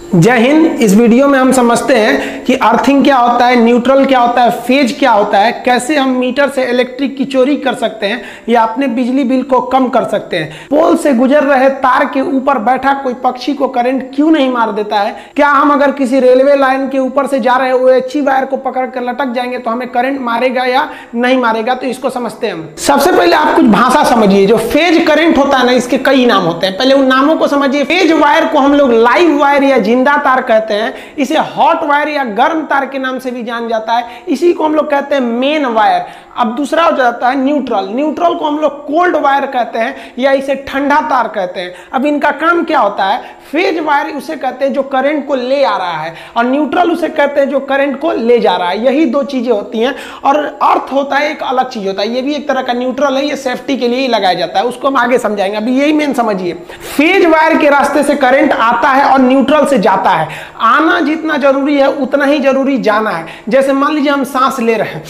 जय हिंद। इस वीडियो में हम समझते हैं कि अर्थिंग क्या होता है, न्यूट्रल क्या होता है, फेज क्या होता है, कैसे हम मीटर से इलेक्ट्रिक की चोरी कर सकते हैं या अपने बिजली बिल को कम कर सकते हैं। पोल से गुजर रहे तार के ऊपर बैठा कोई पक्षी को करंट क्यों नहीं मार देता है। क्या हम अगर किसी रेलवे लाइन के ऊपर से जा रहे OHE वायर को पकड़ कर लटक जाएंगे तो हमें करंट मारेगा या नहीं मारेगा, तो इसको समझते हैं हम। सबसे पहले आप कुछ भाषा समझिए। जो फेज करंट होता है ना, इसके कई नाम होते हैं, पहले उन नामों को समझिए। फेज वायर को हम लोग लाइव वायर या जिंदा तार कहते हैं। इसे हॉट वायर या गर्म तार के नाम से भी जान जाता है। इसी को हम लोग कहते हैं मेन वायर। अब दूसरा हो जाता है न्यूट्रल। न्यूट्रल को हम लोग कोल्ड वायर कहते हैं या इसे ठंडा तार कहते हैं। अब इनका काम क्या होता है? फेज वायर उसे कहते हैं जो करंट को ले आ रहा है, और न्यूट्रल उसे कहते हैं जो करंट को ले जा रहा है। यही दो चीजें होती हैं। और अर्थ होता है एक अलग चीज होता है। ये भी एक तरह का न्यूट्रल है, ये सेफ्टी के लिए ही लगाया जाता है। उसको हम आगे समझाएंगे। अभी यही मेन समझिए। फेज वायर के रास्ते से करंट आता है और न्यूट्रल से जाता है। आना जितना जरूरी है उतना ही जरूरी जाना है। जैसे मान लीजिए हम सांस ले रहे हैं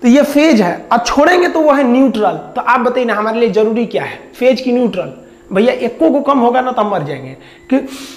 तो ये फेज है, और छोड़ेंगे तो वो है न्यूट्रल। तो आप बताइए ना, हमारे लिए जरूरी क्या है, फेज की न्यूट्रल? भैया एको को कम होगा ना तो हम मर जाएंगे। कि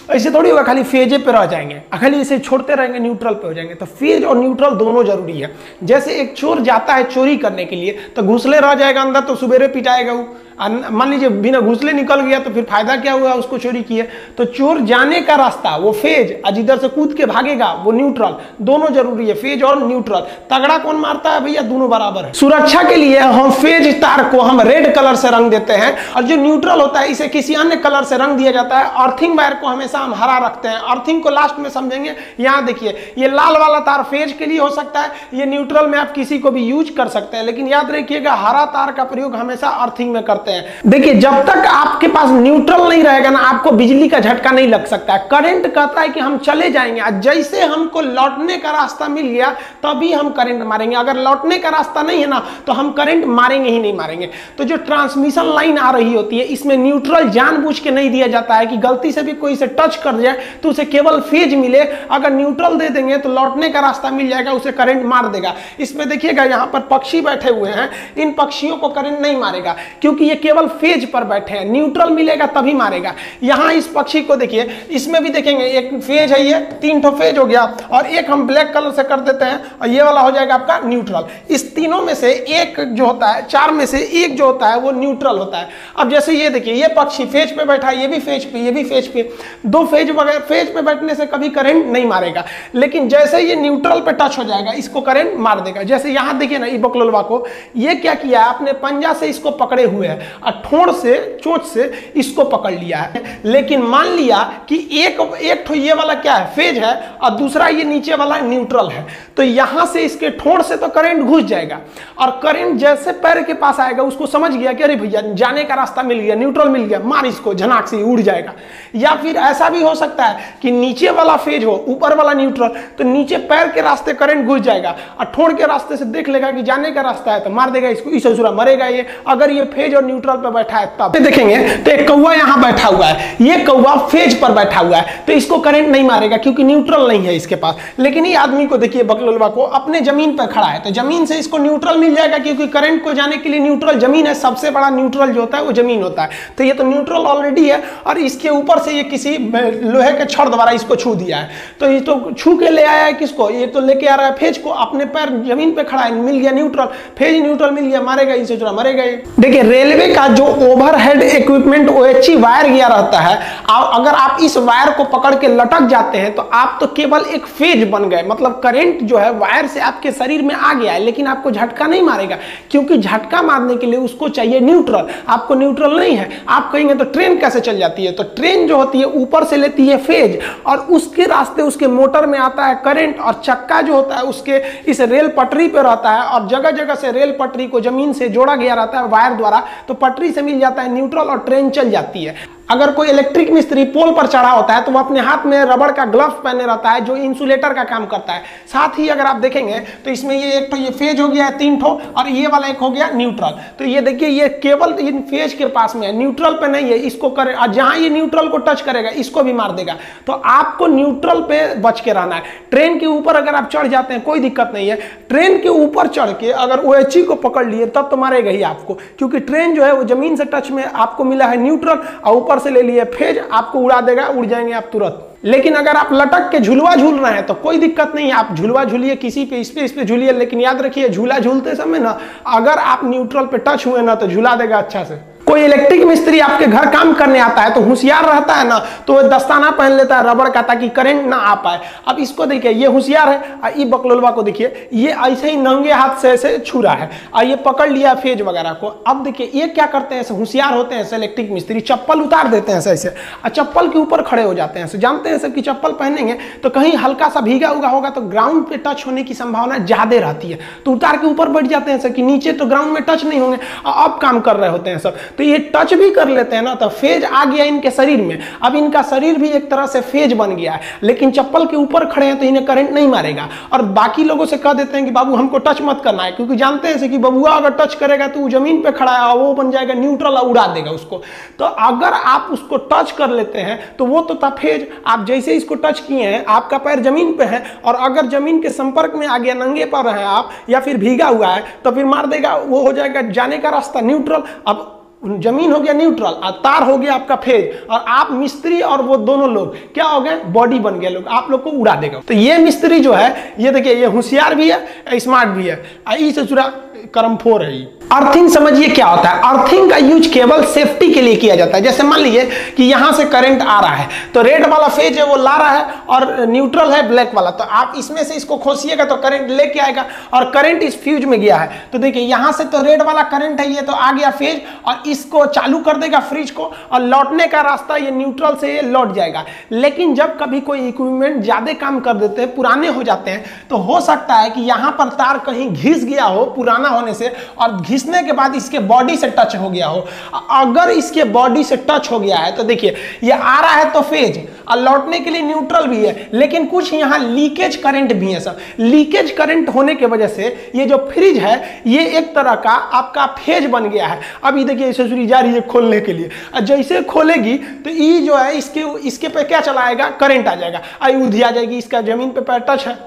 ऐसे थोड़ी होगा खाली फेजे पे रह जाएंगे, खाली इसे छोड़ते रहेंगे न्यूट्रल पे हो जाएंगे। तो फेज और न्यूट्रल दोनों जरूरी है। जैसे एक चोर जाता है चोरी करने के लिए तो घुसले रह जाएगा अंदर तो सुबेरे पिटाएगा वो। मान लीजिए बिना घुसले निकल गया तो फिर फायदा क्या हुआ, उसको चोरी किए। तो चोर जाने का रास्ता वो फेज, और जिधर से कूद के भागेगा वो न्यूट्रल। दोनों जरूरी है, फेज और न्यूट्रल। तगड़ा कौन मारता है भैया? दोनों बराबर है। सुरक्षा के लिए हम फेज तार को हम रेड कलर से रंग देते हैं, और जो न्यूट्रल होता है इसे किसी अन्य कलर से रंग दिया जाता है। अर्थिंग वायर को हमेशा हम हरा रखते हैं। अर्थिंग को लास्ट में समझेंगे। यहाँ देखिए, ये लाल वाला तार फेज के लिए हो सकता है, ये न्यूट्रल में आप किसी को भी यूज कर सकते हैं, लेकिन याद रखिएगा हरा तार का प्रयोग हमेशा अर्थिंग में करते हैं। देखिए, जब तक आपके पास न्यूट्रल नहीं रहेगा ना, आपको बिजली का झटका नहीं लग सकता है। करंट कहता है कि हम चले जाएंगे, जैसे हमको लौटने का रास्ता मिल गया तभी हम करंट मारेंगे। अगर लौटने का रास्ता नहीं है ना तो हम करंट मारेंगे ही नहीं मारेंगे। तो जो ट्रांसमिशन लाइन आ रही होती है, इसमें न्यूट्रल जानबूझ के नहीं दिया जाता है कि गलती से भी कोई इसे टच कर जाए तो उसे केवल फेज मिले। अगर न्यूट्रल दे देंगे तो लौटने का रास्ता मिल जाएगा, उसे करंट मार देगा। इसमें देखिएगा यहाँ पर पक्षी बैठे हुए हैं, इन पक्षियों को करंट नहीं मारेगा क्योंकि ये केवल फेज पर बैठे हैं। न्यूट्रल मिलेगा तभी मारेगा। यहाँ इस पक्षी को देखिए, इसमें भी देखेंगे एक फेज है, ये 3 ठो फेज हो गया, और एक हम ब्लैक कलर से कर देते हैं और ये वाला हो जाएगा आपका न्यूट्रल। इस तीनों में से एक जो होता है, 4 में से एक जो होता है वो न्यूट्रल होता है। अब जैसे ये देखिए, ये पक्षी फेज पे बैठा है, ये भी फेज पे, ये भी फेज पे। दो फेज वगैरह फेज पे बैठने से कभी करंट नहीं मारेगा, लेकिन जैसे ये न्यूट्रल पे टच हो जाएगा इसको करंट मार देगा। जैसे यहाँ देखिए ना, ये बकलोलवा को ये क्या किया है, आपने पंजा से इसको पकड़े हुए है और ठोड़ से, चोंच से इसको पकड़ लिया है। लेकिन मान लिया कि एक ठो ये वाला क्या है, फेज है, और दूसरा ये नीचे वाला न्यूट्रल है। तो यहां से इसके ठोड़ से तो करंट घुस जाएगा, और करंट जैसे पैर के पास आएगा उसको समझ गया कि अरे भैया जाने का रास्ता मिल गया, न्यूट्रल मिल गया, मार इसको, झनाक से उड़ जाएगा। या फिर ऐसा भी हो सकता है कि नीचे वाला फेज हो, ऊपर वाला न्यूट्रल, तो नीचे पैर के रास्ते करंट घुस जाएगा, और ठोड़ के रास्ते से देख लेगा कि जाने का रास्ता है तो मार देगा इसको। इस ससुरा मरेगा ये, अगर ये फेज और न्यूट्रल पे बैठा है तब। देखेंगे तो एक कौवा यहां बैठा हुआ है, ये कौवा फेज पर बैठा हुआ है, तो इसको करंट नहीं मारेगा क्योंकि न्यूट्रल नहीं है इसके पास। लेकिन ये आदमी को देखिए, बकलोलवा को, अपने जमीन पर खड़ा है, तो जमीन से इसको न्यूट्रल मिल जाएगा क्योंकि करंट को जाने के लिए न्यूट्रल जमीन है। सबसे बड़ा न्यूट्रल जो होता है वो जमीन होता है। तो ये तो न्यूट्रल ऑलरेडी है, और इसके ऊपर से ये किसी लोहे के छड़ द्वारा इसको छू दिया है। तो ये तो छू के ले आया है किसको, ये तो लेके आ रहा है फेज को। अपने पैर जमीन पे खड़ा है, मिल गया न्यूट्रल, फेज न्यूट्रल मिल गया, मारेगा इसे, मरेगा ये। देखिए, रेलवे का जो ओवरहेड इक्विपमेंट OHE वायर गया रहता है, अगर आप इस वायर को पकड़ के लटक जाते हैं तो आप तो केवल एक फेज बन गए। मतलब करंट जो है वायर से आपके शरीर में आ गया है, लेकिन आपको झटका नहीं मारेगा क्योंकि झटका मारने के लिए उसको चाहिए न्यूट्रल। आपको न्यूट्रल नहीं है। आप कहेंगे तो ट्रेन कैसे चल जाती है? तो ट्रेन जो होती है ऊपर से लेती है फेज, और उसके रास्ते उसके मोटर में आता है करंट, और चक्का जो होता है उसके इस रेल पटरी पे रहता है, और जगह जगह से रेल पटरी को जमीन से जोड़ा गया रहता है वायर द्वारा, तो पटरी से मिल जाता है न्यूट्रल और ट्रेन चल जाती है। अगर कोई इलेक्ट्रिक मिस्त्री पोल पर चढ़ा होता है तो वो अपने हाथ में रबड़ का ग्लव्स पहने रहता है जो इंसुलेटर का काम करता है। साथ ही अगर आप देखेंगे तो इसमें ये एक तो ये फेज हो गया है 3 ठो, और ये वाला एक हो गया न्यूट्रल। तो ये देखिए, ये केवल इन फेज के पास में है, न्यूट्रल पे नहीं है। इसको करे, और जहां ये न्यूट्रल को टच करेगा इसको भी मार देगा। तो आपको न्यूट्रल पे बच के रहना है। ट्रेन के ऊपर अगर आप चढ़ जाते हैं कोई दिक्कत नहीं है। ट्रेन के ऊपर चढ़ के अगर OHE को पकड़ लिए तब तो मारेगा ही आपको, क्योंकि ट्रेन जो है वो जमीन से टच में आपको मिला है न्यूट्रल, और ऊपर ऊपर से ले लिए फेज, आपको उड़ा देगा, उड़ जाएंगे आप तुरंत। लेकिन अगर आप लटक के झुलवा झूल रहे हैं तो कोई दिक्कत नहीं है, आप झुलवा झूलिए, किसी पे इस पे झूलिए, लेकिन याद रखिए झूला झूलते समय ना अगर आप न्यूट्रल पे टच हुए ना तो झुला देगा अच्छा से। कोई इलेक्ट्रिक मिस्त्री आपके घर काम करने आता है तो होशियार रहता है ना, तो वो दस्ताना पहन लेता है रबड़ का ताकि करंट ना आ पाए। अब इसको देखिए, ये होशियार है, और ये बकलोलवा को देखिए, ये ऐसे ही नंगे हाथ से ऐसे छू रहा है और ये पकड़ लिया फेज वगैरह को। अब देखिए ये क्या करते हैं, ऐसे होशियार होते हैं इलेक्ट्रिक मिस्त्री, चप्पल उतार देते हैं ऐसे और चप्पल के ऊपर खड़े हो जाते हैं। जानते हैं सब कि चप्पल पहनेंगे तो कहीं हल्का सा भीगा हुआ होगा तो ग्राउंड पे टच होने की संभावना ज्यादा रहती है, तो उतार के ऊपर बैठ जाते हैं सब कि नीचे तो ग्राउंड में टच नहीं होंगे, अब काम कर रहे होते हैं सब, तो ये टच भी कर लेते हैं ना तो फेज आ गया इनके शरीर में। अब इनका शरीर भी एक तरह से फेज बन गया है, लेकिन चप्पल के ऊपर खड़े हैं तो इन्हें करंट नहीं मारेगा। और बाकी लोगों से कह देते हैं कि बाबू हमको टच मत करना है, क्योंकि जानते हैं कि बबुआ अगर टच करेगा तो वो जमीन पे खड़ा है, वो बन जाएगा न्यूट्रल और उड़ा देगा उसको। तो अगर आप उसको टच कर लेते हैं तो वो तो था फेज, आप जैसे इसको टच किए हैं आपका पैर जमीन पे है, और अगर जमीन के संपर्क में आ गया, नंगे पर हैं आप या फिर भीगा हुआ है तो फिर मार देगा, वो हो जाएगा जाने का रास्ता न्यूट्रल। अब जमीन हो गया न्यूट्रल और तार हो गया आपका फेज, और आप मिस्त्री और वो दोनों लोग क्या हो गए, बॉडी बन गए लोग, आप लोग को उड़ा देगा। तो ये मिस्त्री जो है ये देखिए ये होशियार भी है, स्मार्ट भी है, इसे चुरा करमफोर है। अर्थिंग समझिए क्या होता है। अर्थिंग का यूज केवल सेफ्टी के लिए किया जाता है। जैसे मान लीजिए कि यहां से करंट आ रहा है तो रेड वाला फेज है वो ला रहा है और न्यूट्रल है ब्लैक वाला, तो आप इसमें से इसको खोसिएगा तो करंट लेके आएगा, और करंट इस फ्यूज में गया है तो देखिए यहां से तो रेड वाला करंट है, ये तो आ गया फेज और इसको चालू कर देगा फ्रिज को, और लौटने का रास्ता ये न्यूट्रल से ये लौट जाएगा। लेकिन जब कभी कोई इक्विपमेंट ज्यादा काम कर देते हैं, पुराने हो जाते हैं, तो हो सकता है कि यहां पर तार कहीं घिस गया हो पुराना होने से, और घिसने के बाद इसके बॉडी से टच हो गया हो। अगर इसके बॉडी से टच हो गया है तो देखिए ये आ रहा है तो फेज और लौटने के लिए न्यूट्रल भी है, लेकिन कुछ यहां लीकेज करंट भी है। सब लीकेज करंट होने की वजह से ये जो फ्रिज है ये एक तरह का आपका फेज बन गया है। अब ये देखिए ससुरी जा रही है खोलने के लिए, जैसे खोलेगी तो ये जो है इसके पे क्या चलाएगा, करंट आ जाएगा, आई उधी आ जाएगी, इसका जमीन पे पैर टच है,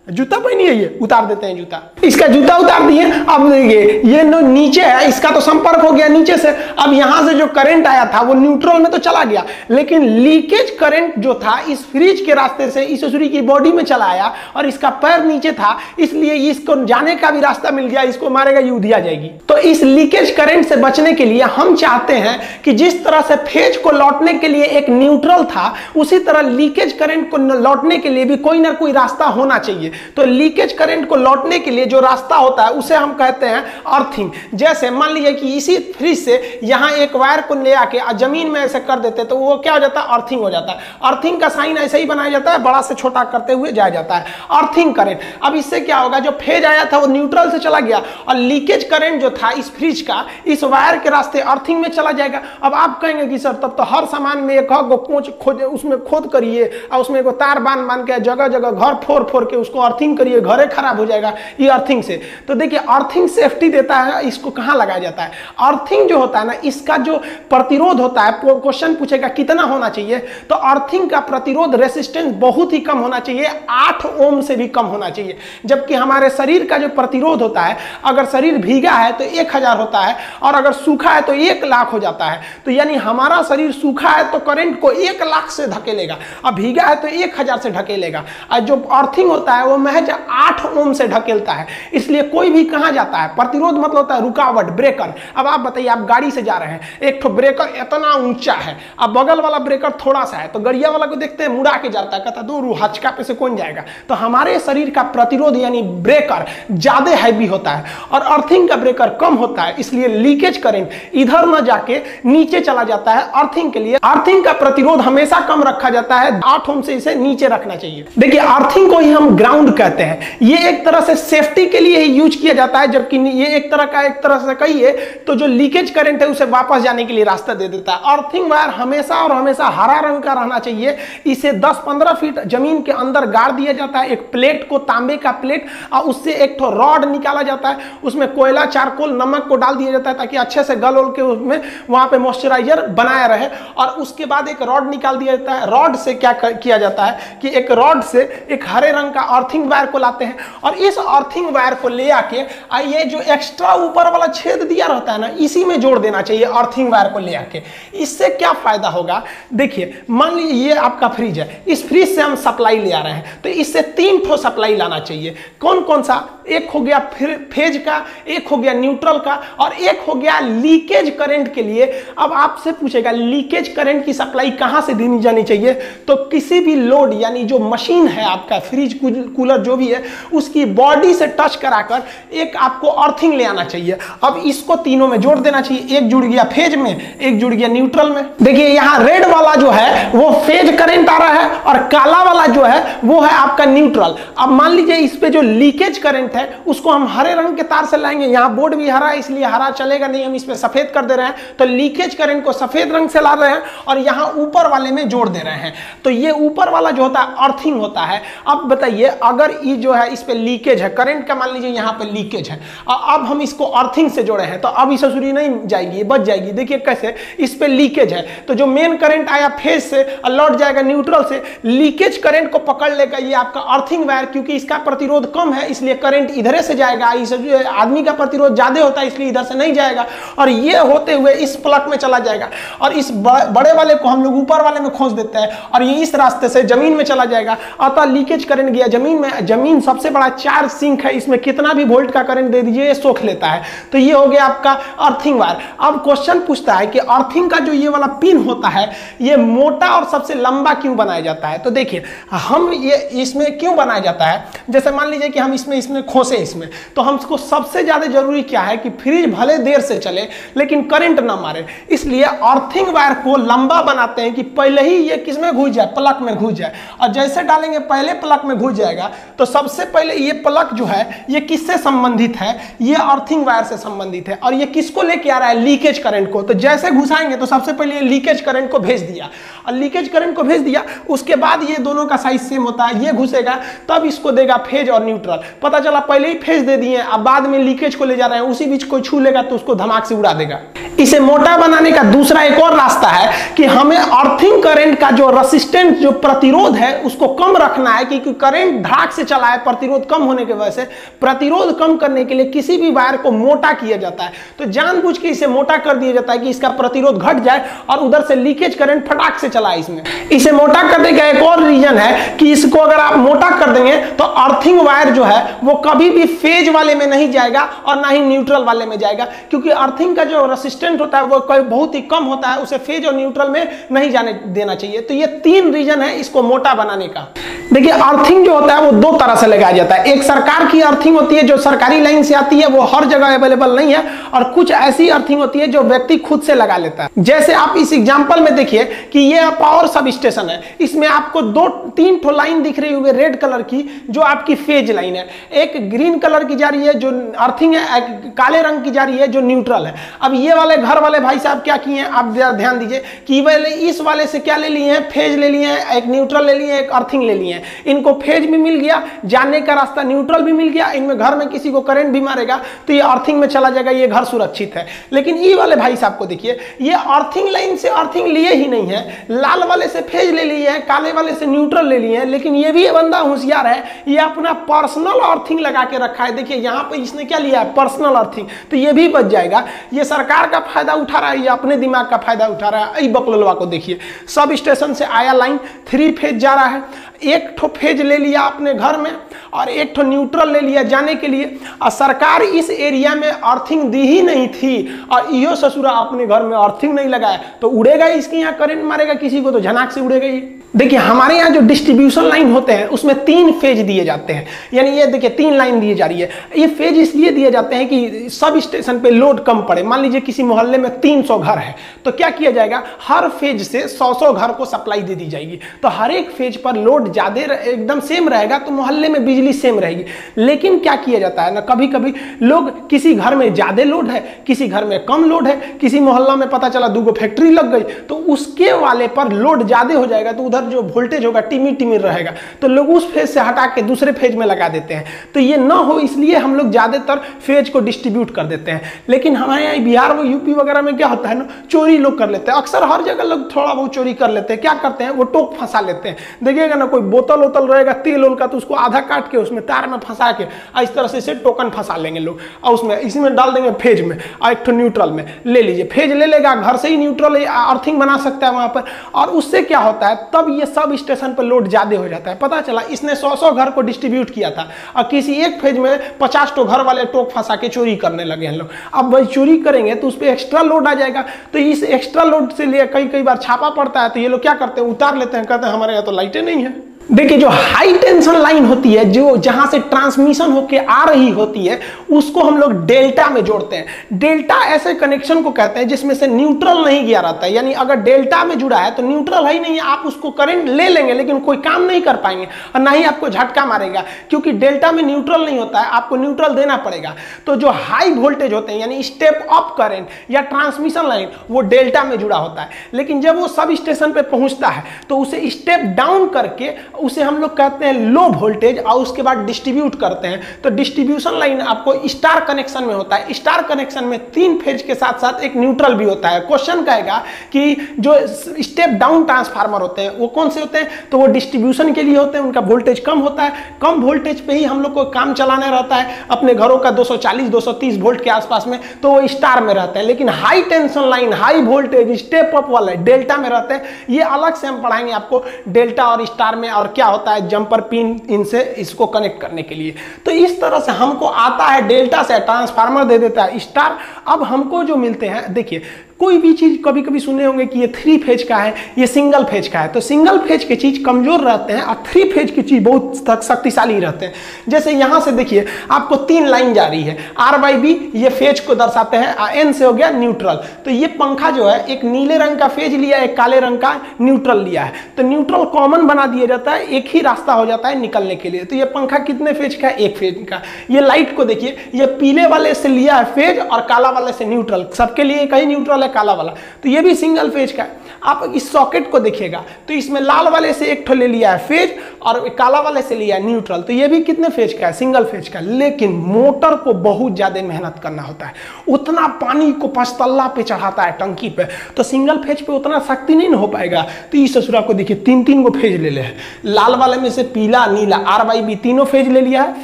जूता पहनी है ये, उतार देते हैं जूता, इसका जूता उतार दिए। अब देखिए ये नीचे है, इसका तो संपर्क हो गया नीचे से, अब यहां से जो करंट आया था वो न्यूट्रल में तो चला गया, लेकिन लीकेज करंट जो था इस फ्रिज के रास्ते से इस ससुरी की बॉडी में चला आया, और इसका पैर नीचे था इसलिए इसको जाने का भी रास्ता मिल गया, इसको मारेगा ये उधिया जाएगी। तो इस लीकेज करंट से बचने के लिए हम चाहते हैं कि जिस तरह से फेज को लौटने के लिए एक न्यूट्रल था, उसी तरह लीकेज करंट को लौटने के लिए भी कोई ना कोई रास्ता होना चाहिए। तो लीकेज करंट को लौटने के लिए जो रास्ता होता है उसे हम कहते हैं अर्थिंग। जैसे मान लीजिए कि इसी फ्रिज से यहां एक वायर को ले आके जमीन में ऐसे कर देते तो वो क्या हो जाता है, अर्थिंग हो जाता है। अर्थिंग का साइन ऐसे ही बनाया जाता है, बड़ा से छोटा करते हुए जाया जाता है, अर्थिंग करंट। अब इससे क्या होगा, जो फेज आया था वो न्यूट्रल से चला गया और लीकेज करंट जो था इस फ्रिज का इस वायर के रास्ते अर्थिंग में चला जाएगा। अब आप कहेंगे कि सर तब तो हर सामान में एक उसमें खोद करिए और उसमें एक तार बांध के जगह जगह घर फोड़ के उसको अर्थिंग करिए, घरे खराब हो जाएगा ये अर्थिंग से। तो देखिए अर्थिंग सेफ्टी देता है, इसको कहां लगाया जाता है। अर्थिंग जो होता है ना, इसका जो प्रतिरोध होता है, क्वेश्चन पूछेगा कितना होना चाहिए, तो अर्थिंग का प्रतिरोध रेसिस्टेंस बहुत ही कम होना चाहिए, 8 ओम से भी कम होना चाहिए। जबकि हमारे शरीर का जो प्रतिरोध होता है, अगर शरीर भीगा है तो 1000 होता है और अगर सूखा है तो 1 लाख हो जाता है। तो यानी हमारा शरीर सूखा है तो करंट को 1 लाख से धकेलेगा, अब भीगा है तो 1000 से ढकेलेगा। और जो अर्थिंग होता है वो महज 8 ओम से ढकेलता है। इसलिए कोई भी कहां जाता है, प्रतिरोध मतलब होता है रुकावट, ब्रेकर। अब आप बताइए, आप गाड़ी से जा रहे हैं, एक तो ब्रेकर इतना ऊंचा है, अब बगल वाला ब्रेकर थोड़ा सा है, तो गड़िया वाला को देखते हैं मुड़ा के जाता है, कहता दूर हचका पे से कौन जाएगा। तो हमारे शरीर का प्रतिरोध यानी ब्रेकर ज्यादा हैवी होता है और अर्थिंग का ब्रेकर कम होता है, इसलिए लीकेज करंट इधर न जाके नीचे चला जाता है। अर्थिंग के लिए अर्थिंग का प्रतिरोध हमेशा कम रखा जाता है, 8 ओम से इसे नीचे रखना चाहिए। देखिए अर्थिंग को ही हम ग्राउंड कहते हैं, ये एक तरह से सेफ्टी के लिए ही यूज किया जाता है, जबकि ये एक तरह से कहिए तो जो लीकेज करंट है उसे वापस जाने के लिए रास्ता दे देता है। अर्थिंग वायर हमेशा और हमेशा हरा रंग का रहना चाहिए। इसे 10-15 फीट जमीन के अंदर गाड़ दिया जाता है, एक प्लेट को, तांबे का प्लेट, और उससे एक तो रॉड निकाला जाता है, उसमें कोयला, चारकोल, नमक को डाल दिया जाता है ताकि अच्छे से गल के उसमें वहां पे मॉइस्चराइजर बनाया रहे। और उसके बाद एक रॉड निकाल दिया जाता है। रॉड से क्या किया जाता है कि एक रॉड से एक हरे रंग का अर्थिंग वायर को लाते हैं और इस अर्थिंग वायर को ले आके ये जो एक्स्ट्रा ऊपर वाला छेद दिया रहता है ना, इसी में जोड़ देना चाहिए अर्थिंग वायर को ले आके। इससे क्या फायदा होगा, देखिए मान लीजिए ये आपका फ्रिज है, इस फ्रिज से हम सप्लाई ले आ रहे हैं, तो इससे 3 ठो सप्लाई लाना चाहिए। कौन कौन सा, एक हो गया फेज का, एक हो गया न्यूट्रल का और एक हो गया लीकेज करंट के लिए। अब आपसे पूछेगा लीकेज करंट की सप्लाई कहां से देनी जानी चाहिए, तो किसी भी लोड यानी जो मशीन है आपका फ्रिज कूलर जो भी है उसकी बॉडी से टच कराकर एक आपको अर्थिंग ले आना चाहिए। अब इसको तीनों में जोड़ देना चाहिए, एक जुड़ गया फेज में, एक जुड़ गया न्यूट्रल में। देखिए यहां रेड वाला जो है वो फेज करंट आ रहा है और काला वाला जो है वो है आपका न्यूट्रल। अब मान लीजिए इस पे जो लीकेज करंट है उसको हम हरे रंग के तार से लाएंगे, यहां बोर्ड भी हरा है इसलिए हरा चलेगा नहीं, हम इस पे सफेद कर दे रहे हैं, तो लीकेज करंट को सफेद रंग से ला रहे हैं और यहां ऊपर वाले में जोड़ दे रहे हैं। तो ये ऊपर वाला जो होता है अर्थिंग होता है। अब बताइए अगर ये जो है इस पे लीकेज है करंट का, मान लीजिए यहां पे लीकेज है और अब हम इसको अर्थिंग से जोड़े हैं, तो अब इस ससुरी नहीं जाएगी, बच जाएगी। देखिए कैसे, इस पे लीकेज है तो जो मेन करंट आया फेज से और लौट जाएगा न्यूट्रल से, लीकेज करंट को पकड़ लेगा ये आपका अर्थिंग वायर, क्योंकि इसका प्रतिरोध कम है इसलिए करंट इधर से जाएगा, इस आदमी का प्रतिरोध ज्यादा होता है इसलिए इधर से नहीं जाएगा और ये होते हुए इस प्लग में चला जाएगा और इस बड़े वाले को हम लोग ऊपर वाले में खोस देते हैं और ये इस रास्ते से जमीन में चला जाएगा। अतः लीकेज करंट गया जमीन में, जमीन सबसे बड़ा चार्ज सिंक है, इसमें कितना भी वोल्ट का करंट दे दीजिए ये सोख लेता है। तो ये हो गया आपका अर्थिंग वायर। अब क्वेश्चन पूछता है कि अर्थिंग का जो ये वाला पिन होता है ये मोटा और सबसे लंबा क्यों बनाया जाता है, तो देखिए हम ये इसमें क्यों बनाया जाता है, जैसे मान लीजिए कि हम इसमें खोसे इसमें, तो हमको सबसे ज्यादा जरूरी क्या है कि फ्रिज भले देर से चले लेकिन करंट ना मारे, इसलिए अर्थिंग वायर को लंबा बनाते हैं कि पहले ही ये किसमें घुस जाए, प्लग में घुस जाए। और जैसे डालेंगे पहले प्लग में घुस जाएगा तो सबसे पहले ये प्लग जो है ये किससे संबंधित है, ये अर्थिंग वायर से संबंधित है और ये किसको लेके आ रहा है, लीकेज करंट को। तो जैसे घुसाएंगे तो सबसे पहले ये लीकेज करंट को भेज दिया और लीकेज करंट को भेज दिया, उसके बाद ये दोनों का साइज सेम होता है, ये घुसेगा तब इसको देगा फेज और न्यूट्रल। पता चला पहले ही फेज दे दिए अब बाद में लीकेज को ले जा रहे हैं, उसी बीच कोई छू लेगा तो उसको धमाक से उड़ा देगा। इसे मोटा बनाने का दूसरा एक और रास्ता है कि हमें अर्थिंग करंट का जो रेसिस्टेंस जो प्रतिरोध है उसको कम रखना है, क्योंकि करंट धड़ाक से चला है प्रतिरोध कम होने की वजह से। प्रतिरोध कम करने के लिए किसी भी वायर को मोटा किया जाता है, तो जानबूझ के इसे मोटा कर दिया जाता है कि इसका प्रतिरोध घट जाए और उधर से लीकेज करंट फटाक से चला। इसमें इसे मोटा करने का एक और रीजन है कि इसको अगर आप मोटा कर देंगे तो अर्थिंग वायर जो है वो कभी भी फेज वाले में नहीं जाएगा और ना ही न्यूट्रल वाले में जाएगा, क्योंकि अर्थिंग का जो रेसिस्टेंट होता है वो बहुत ही कम होता है, उसे फेज और न्यूट्रल में नहीं जाने देना चाहिए। तो ये 3 रीजन है इसको मोटा बनाने का। देखिए अर्थिंग जो होता है वो 2 तरह से लगाया जाता है, एक सरकार की अर्थिंग होती है जो सरकारी लाइन से आती है, वो हर जगह अवेलेबल नहीं है, और कुछ ऐसी अर्थिंग होती है जो व्यक्ति खुद से लगा लेता है। जैसे आप इस एग्जांपल में देखिए कि ये पावर सब स्टेशन है, इसमें आपको 2-3 ठो लाइन दिख रही होगी रेड कलर की जो आपकी फेज लाइन है, एक ग्रीन कलर की जा रही है जो अर्थिंग है, एक काले रंग की जा रही है जो न्यूट्रल है। अब ये वाले घर वाले भाई साहब क्या किए हैं, आप ध्यान दीजिए कि वाले इस वाले से क्या ले लिए हैं, फेज ले लिए हैं, एक न्यूट्रल ले लिए हैं, एक अर्थिंग ले लिए हैं। इनको फेज भी मिल गया, जाने का रास्ता न्यूट्रल भी मिल गया, इनमें घर में किसी को करंट भी मारेगा तो ये अर्थिंग में चला जाएगा, ये घर सुरक्षित है। लेकिन ये वाले भाई साहब को देखिए, ये अर्थिंग लाइन से अर्थिंग लिए ही नहीं है, लाल वाले से फेज ले लिए हैं, काले वाले से न्यूट्रल ले लिए हैं, लेकिन ये भी बंदा होशियार है, ये अपना पर्सनल अर्थिंग लगा के रखा है। देखिए यहाँ पे इसने क्या लिया है, पर्सनल अर्थिंग, तो ये भी बच जाएगा। ये सरकार का फायदा उठा रहा है, ये अपने दिमाग का फायदा उठा रहा है। बकलोलवा को देखिए, सब स्टेशन से आया लाइन 3 फेज जा रहा है, एक ठो फेज ले लिया अपने घर में और एक ठो न्यूट्रल ले लिया जाने के लिए, और सरकार इस एरिया में अर्थिंग दी ही नहीं थी और इहो ससुरा अपने घर में अर्थिंग नहीं लगाया तो उड़ेगा ही, इसके यहाँ करंट मारेगा किसी को तो झनाक से उड़ेगा ही। देखिए हमारे यहाँ जो डिस्ट्रीब्यूशन लाइन होते हैं उसमें 3 फेज दिए जाते हैं, यानी ये देखिए 3 लाइन दी जा रही है। ये फेज इसलिए दिए जाते हैं कि सब स्टेशन पे लोड कम पड़े। मान लीजिए किसी मोहल्ले में 300 घर है तो क्या किया जाएगा, हर फेज से 100-100 घर को सप्लाई दे दी जाएगी, तो हर एक फेज पर लोड ज्यादा एकदम सेम रहेगा तो मोहल्ले में बिजली सेम रहेगी। लेकिन क्या किया जाता है ना, कभी कभी लोग किसी घर में ज्यादा लोड है, किसी घर में कम लोड है, किसी मोहल्ला में पता चला 2 फैक्ट्री लग गई तो उसके वाले पर लोड ज्यादा हो जाएगा तो उधर जो वोल्टेज होगा टिमिर रहेगा, तो लोग उस फेज से हटा के दूसरे फेज में लगा देते हैं। तो ये ना हो इसलिए हम लोग ज्यादातर फेज को डिस्ट्रीब्यूट कर देते हैं। लेकिन हमारे यहाँ बिहार में यूपी वगैरह में क्या होता है ना, चोरी लोग कर लेते हैं, अक्सर हर जगह लोग थोड़ा बहुत चोरी कर लेते हैं। क्या करते हैं, वो टोक फंसा लेते हैं। देखिएगा ना कोई बोतल वोतल रहेगा तेल उल का, तो उसको आधा काट के उसमें तार में फंसा के इस तरह से टोकन फंसा लेंगे लोग, और उसमें इसी में डाल देंगे फेज में और एक तो न्यूट्रल में ले लीजिए, फेज ले लेगा, घर से ही न्यूट्रल अर्थिंग बना सकता है वहां पर। और उससे क्या होता है, तब ये सब स्टेशन पर लोड ज्यादा हो जाता है। पता चला इसने 100 घर को डिस्ट्रीब्यूट किया था और किसी एक फेज में 50 तो घर वाले टोक फंसा के चोरी करने लगे हैं लोग। अब वही चोरी करेंगे तो उस पर एक्स्ट्रा लोड आ जाएगा, तो इस एक्स्ट्रा लोड से लिए कई बार छापा पड़ता है, तो ये लोग क्या करते हैं, उतार लेते हैं, कहते हैं हमारे यहाँ तो लाइटें नहीं है। देखिए जो हाई टेंशन लाइन होती है, जो जहां से ट्रांसमिशन होके आ रही होती है, उसको हम लोग डेल्टा में जोड़ते हैं। डेल्टा ऐसे कनेक्शन को कहते हैं जिसमें से न्यूट्रल नहीं गया रहता है, यानी अगर डेल्टा में जुड़ा है तो न्यूट्रल है ही नहीं है, आप उसको करंट ले लेंगे लेकिन कोई काम नहीं कर पाएंगे और ना ही आपको झटका मारेगा, क्योंकि डेल्टा में न्यूट्रल नहीं होता है, आपको न्यूट्रल देना पड़ेगा। तो जो हाई वोल्टेज होते हैं यानी स्टेप अप करंट या ट्रांसमिशन लाइन, वो डेल्टा में जुड़ा होता है। लेकिन जब वो सब स्टेशन पे पहुंचता है तो उसे स्टेप डाउन करके उसे हम लोग कहते हैं लो वोल्टेज, और उसके बाद डिस्ट्रीब्यूट करते हैं। तो डिस्ट्रीब्यूशन लाइन आपको स्टार कनेक्शन में होता है। स्टार कनेक्शन में 3 फेज के साथ साथ एक न्यूट्रल भी होता है। क्वेश्चन कहेगा कि जो स्टेप डाउन ट्रांसफार्मर होते हैं वो कौन से होते हैं, तो वो डिस्ट्रीब्यूशन के लिए होते हैं, उनका वोल्टेज कम होता है। कम वोल्टेज पे ही हम लोग को काम चलाना रहता है अपने घरों का 240-230 वोल्ट के आसपास में, तो वो स्टार में रहते हैं। लेकिन high tension line, high voltage step up वाले डेल्टा में रहते हैं। ये अलग से हम पढ़ाएंगे आपको डेल्टा और स्टार में, और क्या होता है जंपर पिन इनसे इसको कनेक्ट करने के लिए। तो इस तरह से हमको आता है डेल्टा से ट्रांसफार्मर दे देता है स्टार। अब हमको जो मिलते हैं, देखिए कोई भी चीज कभी कभी सुने होंगे कि ये 3 फेज का है, ये सिंगल फेज का है, तो सिंगल फेज की चीज कमजोर रहते हैं और 3 फेज की चीज बहुत शक्तिशाली रहते हैं। जैसे यहां से देखिए आपको 3 लाइन जा रही है, R/B ये फेज को दर्शाते हैं, N से हो गया न्यूट्रल। तो ये पंखा जो है एक नीले रंग का फेज लिया, एक काले रंग का न्यूट्रल लिया है, तो न्यूट्रल कॉमन बना दिया जाता है, एक ही रास्ता हो जाता है निकलने के लिए। तो ये पंखा कितने फेज का है, 1 फेज का। ये लाइट को देखिए, ये पीले वाले से लिया है फेज और काला वाले से न्यूट्रल, सबके लिए एक ही न्यूट्रल है काला वाला, तो ये भी सिंगल फेज का है। आप इस सॉकेट को देखिएगा तो इसमें लाल वाले से एक ठो ले लिया है फेज और काला वाले से लिया है न्यूट्रल, तो ये भी कितने फेज का है, सिंगल फेज का। लेकिन मोटर को बहुत ज्यादा मेहनत करना होता है, उतना पानी को 5 तल्ला पे चढ़ाता है टंकी पे, तो सिंगल फेज पे उतना शक्ति नहीं हो पाएगा। तो इस ससुरा को देखिए 3-3 को फेज ले ले, लाल वाले में से पीला नीला R/B तीनों फेज ले लिया है।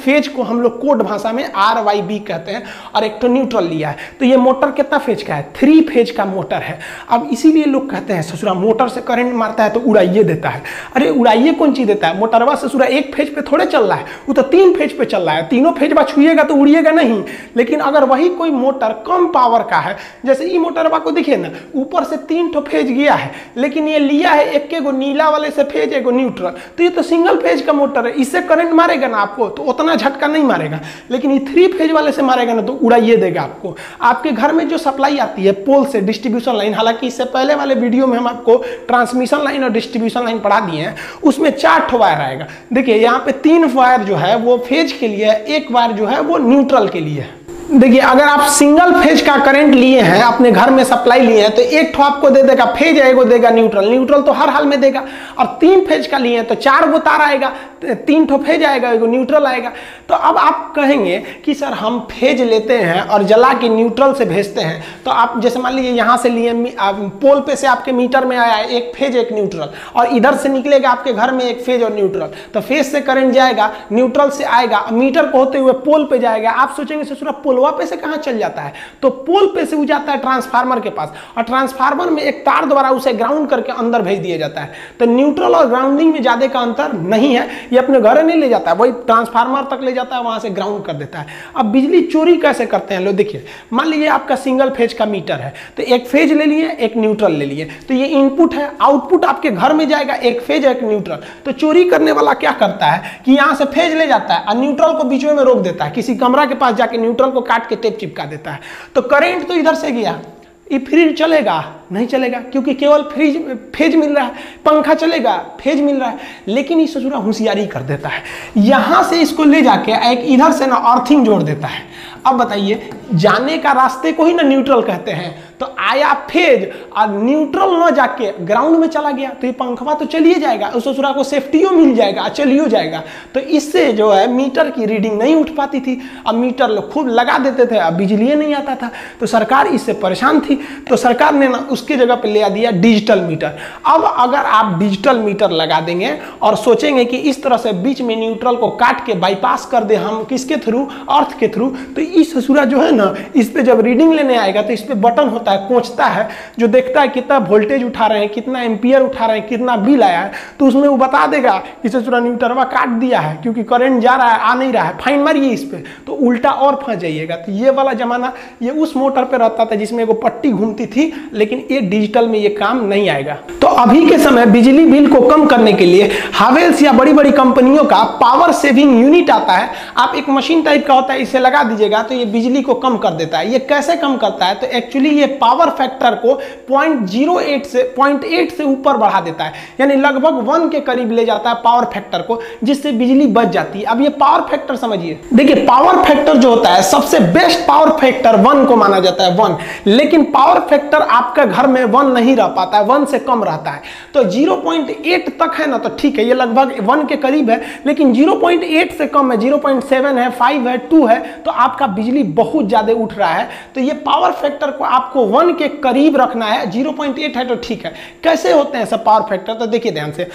फेज को हम लोग कोड भाषा में R/B कहते हैं, और एक तो न्यूट्रल लिया है। तो ये मोटर कितना फेज का है, 3 फेज का मोटर है। अब इसीलिए लोग कहते हैं ससुरा मोटर से करंट मारता है तो उड़ाइए देता है। अरे उड़ाइए कौन चीज देता है, मोटरवा ससुरा 1 फेज पे थोड़े चल रहा है, वो तो 3 फेज पे चल रहा है। तीनों फेज बा छुएगा तो उड़िएगा नहीं। लेकिन अगर वही कोई मोटर कम पावर का है, जैसे ये मोटरवा को देखिए ना, ऊपर से 3 ठो फेज गया है, लेकिन ये लिया है एक गो नीला वाले से फेज, एक न्यूट्रल, तो ये तो सिंगल फेज का मोटर है, इससे करंट मारेगा ना आपको तो उतना झटका नहीं मारेगा। लेकिन ये 3 फेज वाले से मारेगा ना तो उड़ाइए देगा आपको। आपके घर में जो सप्लाई आती है पोल से डिस्ट्रीब्यूशन लाइन, हालांकि इससे पहले वाले वीडियो में हम आपको ट्रांसमिशन लाइन और डिस्ट्रीब्यूशन लाइन पढ़ा दिए हैं, उसमें 4 ठो वायर आएगा। देखिए यहाँ पे 3 वायर जो है वो फेज के लिए, 1 वायर जो है वो न्यूट्रल के लिए है। देखिए अगर आप सिंगल फेज का करंट लिए हैं, अपने घर में सप्लाई लिए हैं, तो 1 ठो आपको दे देगा फेज, एगो देगा न्यूट्रल। न्यूट्रल तो हर हाल में देगा। और 3 फेज का लिए हैं तो 4 गो तार आएगा, 3 ठो फेज आएगा, एगो न्यूट्रल आएगा। तो अब आप कहेंगे कि सर हम फेज लेते हैं और जला के न्यूट्रल से भेजते हैं, तो आप जैसे मान लीजिए यहाँ से लिए पोल पे से आपके मीटर में आया है 1 फेज 1 न्यूट्रल, और इधर से निकलेगा आपके घर में 1 फेज और न्यूट्रल, तो फेज से करंट जाएगा, न्यूट्रल से आएगा, मीटर को होते हुए पोल पे जाएगा। आप सोचेंगे ससुरा पोलवा पे से कहां चल जाता है, तो पोल पे से वो जाता है ट्रांसफार्मर के पास, और ट्रांसफार्मर में एक तार द्वारा उसे ग्राउंड करके अंदर भेज दिया जाता है। तो न्यूट्रल और ग्राउंडिंग में ज्यादा का अंतर नहीं है, ये अपने घर नहीं ले जाता है, वही ट्रांसफार्मर तक ले जाता है, वहां से ग्राउंड कर देता है। अब बिजली चोरी कैसे करते हैं लोग, देखिए मान लीजिए आपका सिंगल फेज का मीटर है, तो 1 फेज ले लिए, 1 न्यूट्रल ले लिए, तो ये इनपुट है, आउटपुट आपके घर में जाएगा 1 फेज 1 न्यूट्रल। तो चोरी करने वाला क्या करता है कि यहां से फेज ले जाता है और न्यूट्रल को बीच में रोक देता है, किसी कमरा के पास जाके न्यूट्रल को काट के टेप चिपका देता है। तो करंट तो इधर से गया, ये फ्रिज चलेगा नहीं चलेगा, क्योंकि केवल फेज मिल रहा है। पंखा चलेगा, फेज मिल रहा है। लेकिन इस ससुरा होशियारी कर देता है, यहां से इसको ले जाके एक इधर से ना अर्थिंग जोड़ देता है। अब बताइए, जाने का रास्ते को ही ना न्यूट्रल कहते हैं, तो आया फेज और न्यूट्रल न जाके ग्राउंड में चला गया तो ये पंखवा तो चलिए जाएगा, उस ससुरा को सेफ्टियो मिल जाएगा, चलियो जाएगा। तो इससे जो है मीटर की रीडिंग नहीं उठ पाती थी। अब मीटर लोग खूब लगा देते थे, अब बिजली नहीं आता था, तो सरकार इससे परेशान थी। तो सरकार ने ना उसके जगह पे ले दिया डिजिटल मीटर। अब अगर आप डिजिटल मीटर लगा देंगे और सोचेंगे कि इस तरह से बीच में न्यूट्रल को काट के बाईपास कर दे हम किसके थ्रू, अर्थ के थ्रू, तो इस ससुरा जो है ना इस पे जब रीडिंग लेने आएगा तो इस पे बटन होता है, कोंचता है, जो देखता है कितना वोल्टेज उठा रहे हैं, कितना एम्पियर उठा रहे हैं, कितना बिल आया है, तो उसमें वो बता देगा कि ससुरा न्यूट्रलवा काट दिया है क्योंकि करंट जा रहा है, आ नहीं रहा है, फाइन मारिए इस पे, तो उल्टा और फंस जाइएगा। तो ये वाला जमाना ये उस मोटर पे रहता था जिसमें एगो पट्टी घूमती थी, लेकिन ये डिजिटल में ये काम नहीं आएगा। तो अभी के समय बिजली बिल को कम करने के लिए हावेल्स या बड़ी बड़ी कंपनियों का पावर सेविंग यूनिट आता है। आप एक मशीन टाइप का होता है, इसे लगा दीजिएगा तो ये बिजली को कम कर देता है। ये कैसे कम करता है? तो एक्चुअली ये पावर फैक्टर को 0.8 से ऊपर बढ़ा देता है, यानी लगभग 1 के करीब ले जाता है पावर फैक्टर को, जिससे बिजली बच जाती है। अब ये पावर फैक्टर समझिए, देखिए पावर फैक्टर जो होता है सबसे बेस्ट पावर फैक्टर 1 को माना जाता है, 1। लेकिन पावर फैक्टर आपके घर में 1 नहीं रह पाता है, 1 से कम रहता है। तो 0.8 तक है ना तो ठीक है, ये लगभग 1 के करीब है, लेकिन 0.8 से कम है, 0.7 है, 5 है, 2 है, तो आपका बिजली बहुत ज्यादा उठ रहा है। तो ये पावर फैक्टर को आपको 1 के करीब रखना है, 0.8 है तो ठीक है। कैसे होते हैं सब पावर फैक्टर? तो देखिए ध्यान से,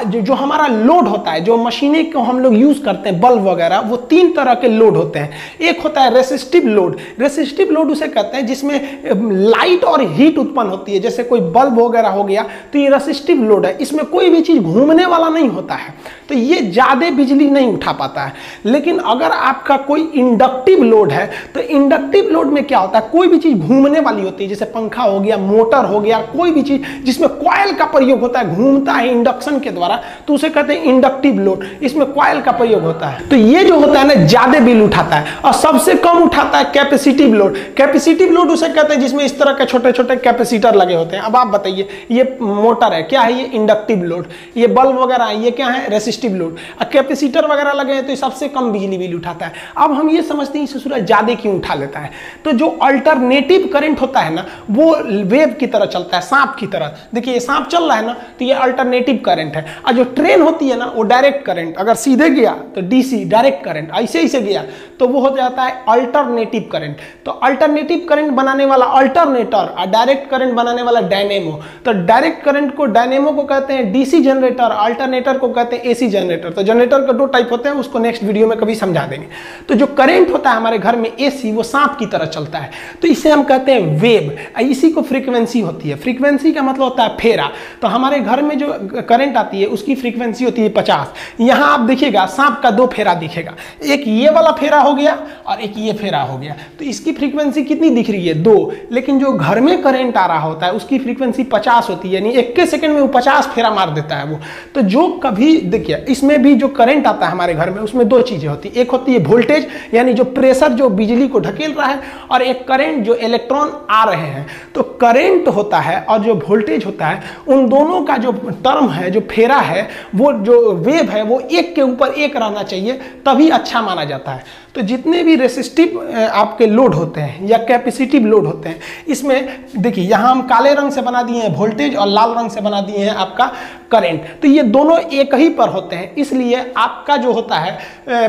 जो हमारा लोड होता है, जो मशीनें को हम लोग यूज करते हैं, बल्ब वगैरह, वो 3 तरह के लोड होते हैं। एक होता है रेसिस्टिव लोड। रेसिस्टिव लोड उसे कहते हैं जिसमें लाइट और हीट उत्पन्न होती है, जैसे कोई बल्ब वगैरह हो गया तो ये रेसिस्टिव लोड है, इसमें कोई भी चीज घूमने वाला नहीं होता है, तो ये ज्यादा बिजली नहीं उठा पाता है। लेकिन अगर आपका कोई इंडक्टिव लोड है, तो इंडक्टिव लोड में क्या होता है, कोई भी चीज घूमने वाली होती है, जैसे पंखा हो गया, मोटर हो गया, कोई भी चीज जिसमें कॉइल का प्रयोग होता है, घूमता है इंडक्शन के द्वारा, तो उसे कहते हैं इंडक्टिव लोड, इसमें कॉइल का प्रयोग होता है। तो ये जो होता है ना ज्यादा बिल उठाता है। और सबसे कम उठाता है कैपेसिटिव लोड। कैपेसिटिव लोड उसे कहते हैं जिसमें इस तरह के छोटे छोटे कैपेसिटर लगे होते हैं। अब आप बताइए, ये मोटर है, क्या है ये? Inductive load. ये बल्ब वगैरह है, ये क्या है? Resistive load. और कैपेसिटर वगैरह लगे हैं तो ये सबसे कम बिजली बिल उठाता है। अब हम ये समझते हैं ससुरा ज्यादा क्यों उठा लेता है? तो जो अल्टरनेटिव करंट होता है ना, वो वेव की तरह चलता है, सांप की तरह। देखिए सांप चल रहा है ना, तो ये अल्टरनेटिव करंट है। और जो ट्रेन होती है ना, वो डायरेक्ट करंट, अगर सीधे गया तो डीसी डायरेक्ट करंट, ऐसे गया तो वो हो जाता है अल्टरनेटिव करंट। तो अल्टरनेटिव करंट बनाने वाला अल्टरनेटर और डायरेक्ट करंट बनाने वाला डायनेमो। तो डायरेक्ट करंट को, डायनेमो को कहते हैं डीसी जनरेटर, अल्टरनेटर को कहते हैं एसी जनरेटर। तो जनरेटर का 2 टाइप होते हैं, उसको नेक्स्ट वीडियो में कभी समझा देंगे। तो जो करंट होता है हमारे घर में एसी, वो सांप की तरह चलता है, तो इसे हम कहते हैं वेव। इसी को फ्रीक्वेंसी होती है। फ्रीक्वेंसी का मतलब होता है फेरा। तो हमारे घर में जो करंट आती है उसकी फ्रीक्वेंसी होती है 50। यहां आप देखिएगा सांप का 2 फेरा दिखेगा, एक ये वाला फेरा हो गया और एक ये फेरा हो गया। तो इसकी फ्रीक्वेंसी कितनी दिख रही है? 2। लेकिन जो घर में करंट आ रहा होता है उसकी फ्रीक्वेंसी 50 होती है, यानी 1 सेकंड में वो 50 फेरा मार देता है वो। तो जो कभी देखिए, इसमें भी जो करंट आता है हमारे घर में, उसमें 2 चीजें होती है। एक होती है वोल्टेज, यानी जो प्रेशर जो बिजली को ढकेल रहा है, और एक करंट जो इलेक्ट्रॉन आ रहे हैं। तो करंट होता है और जो वोल्टेज होता है, उन दोनों का जो टर्म है, जो फेरा है, वो जो वेव है, वो एक के ऊपर एक रहना चाहिए, तभी अच्छा माना जाता है। तो जितने भी रेसिस्टिव आपके लोड होते हैं या कैपेसिटिव लोड होते हैं, इसमें देखिए यहाँ हम काले रंग से बना दिए हैं वोल्टेज और लाल रंग से बना दिए हैं आपका करंट। तो ये दोनों एक ही पर होते हैं, इसलिए आपका जो होता है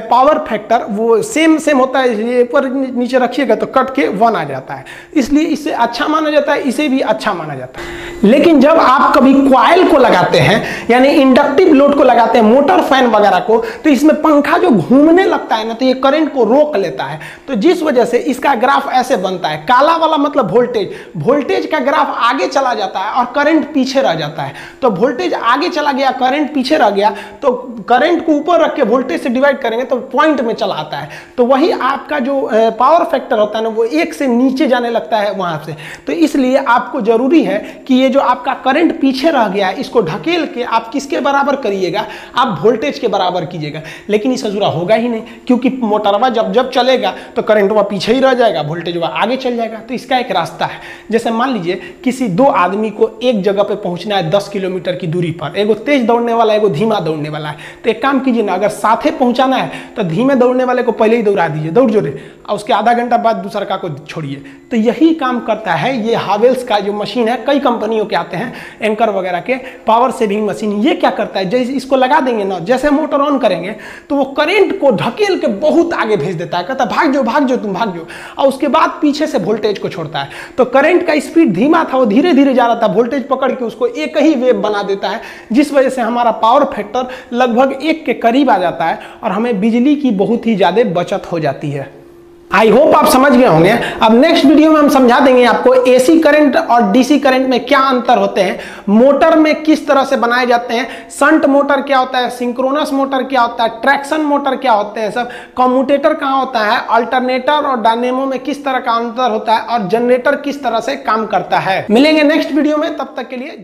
पावर फैक्टर वो सेम होता है। ये ऊपर नीचे रखिएगा तो कट के 1 आ जाता है, इसलिए इसे अच्छा माना जाता है, इसे भी अच्छा माना जाता है। लेकिन जब आप कभी कॉइल को लगाते हैं, यानी इंडक्टिव लोड को लगाते हैं, मोटर फैन वगैरह को, तो इसमें पंखा जो घूमने लगता है ना, तो ये करंट को रोक लेता है। तो जिस वजह से इसका ग्राफ ऐसे बनता है, काला वाला मतलब वोल्टेज का ग्राफ आगे चला जाता है और करंट पीछे रह जाता है। तो वोल्टेज आगे चला गया, करंट पीछे रह गया, तो करंट को ऊपर रख के वोल्टेज से डिवाइड करेंगे तो पॉइंट में चला आता है। तो वही आपका जो पावर फैक्टर होता है ना, वो 1 से नीचे जाने लगता है वहां से। तो इसलिए आपको जरूरी है कि ये जो आपका करंट पीछे रह गया है, इसको ढकेल के आप किसके बराबर करिएगा? आप वोल्टेज के बराबर कीजिएगा। लेकिन इस अधूरा होगा ही नहीं, क्योंकि मोटरवा जब चलेगा तो करंट वह पीछे ही रह जाएगा, वोल्टेज वह आगे चल जाएगा। तो इसका एक रास्ता है। जैसे मान लीजिए किसी 2 आदमी को एक जगह पे पहुंचना है 10 किलोमीटर की दूरी पर, एगो तेज दौड़ने वाला, एगो धीमा दौड़ने वाला है। तो एक काम कीजिए ना, अगर साथे पहुंचाना है तो धीमे दौड़ने वाले को पहले ही दौड़ा दीजिए, दौड़ जो रे, और उसके आधा घंटा बाद दूसरा को छोड़िए। तो यही काम करता है ये हावेल्स का जो मशीन है, कई कंपनियों के आते हैं एंकर वगैरह के, पावर सेविंग मशीन। ये क्या करता है, जैसे इसको लगा देंगे ना, जैसे मोटर ऑन करेंगे तो वो करंट को ढकेल के बहुत आगे भेज देता है, कहता है भाग जाओ तुम भाग जाओ, और उसके बाद पीछे से वोल्टेज को छोड़ता है। तो करंट का स्पीड धीमा था, वो धीरे धीरे जा रहा था, वोल्टेज पकड़ के उसको एक ही वेव बना देता है, जिस वजह से हमारा पावर फैक्टर लगभग 1 के करीब आ जाता है और हमें बिजली की बहुत ही ज्यादा बचत हो जाती है। आई होप आप समझ गए होंगे। अब नेक्स्ट वीडियो में हम समझा देंगे आपको एसी करंट और डीसी करंट में क्या अंतर होते हैं, मोटर में किस तरह से बनाए जाते हैं, शंट मोटर क्या होता है, सिंक्रोनस मोटर क्या होता है, ट्रैक्शन मोटर क्या होते हैं, सब कम्यूटेटर कहाँ होता है, अल्टरनेटर और डायनेमो में किस तरह का अंतर होता है, और जनरेटर किस तरह से काम करता है। मिलेंगे नेक्स्ट वीडियो में, तब तक के लिए।